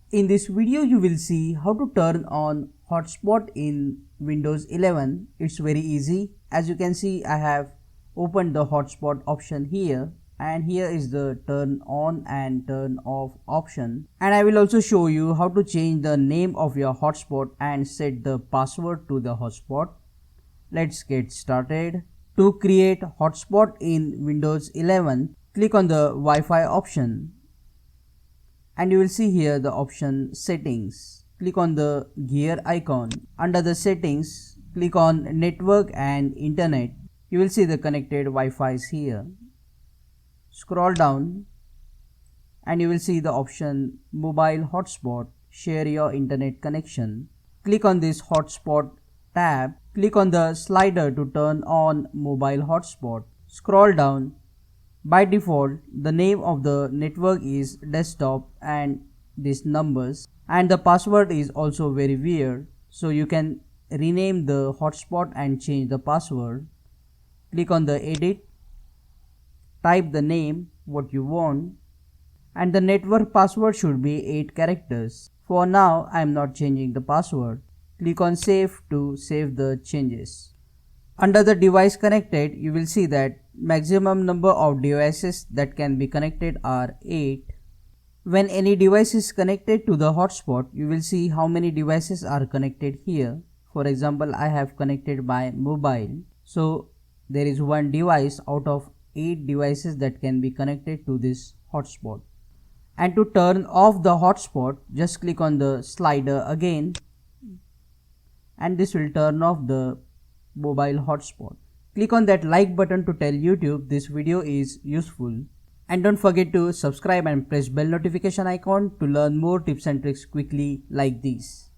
In this video you will see how to turn on hotspot in Windows 11. It's very easy. As you can see, I have opened the hotspot option here, and here is the turn on and turn off option, and I will also show you how to change the name of your hotspot and set the password to the hotspot. Let's get started. To create hotspot in Windows 11, click on the Wi-Fi option, and you will see here the option settings. Click on the gear icon. Under the settings, click on network and internet. You will see the connected Wi-Fi is here. Scroll down and you will see the option mobile hotspot, share your internet connection. Click on this hotspot tab. Click on the slider to turn on mobile hotspot. Scroll down. By default, the name of the network is desktop and these numbers, and the password is also very weird, so you can rename the hotspot and change the password. Click on the edit, type the name what you want, and the network password should be 8 characters. For now, I am not changing the password. Click on save to save the changes. Under the device connected, you will see that maximum number of devices that can be connected are 8. When any device is connected to the hotspot, you will see how many devices are connected here. For example, I have connected my mobile. So there is one device out of 8 devices that can be connected to this hotspot. And to turn off the hotspot, just click on the slider again, and this will turn off the mobile hotspot. Click on that like button to tell YouTube this video is useful. And don't forget to subscribe and press bell notification icon to learn more tips and tricks quickly like these.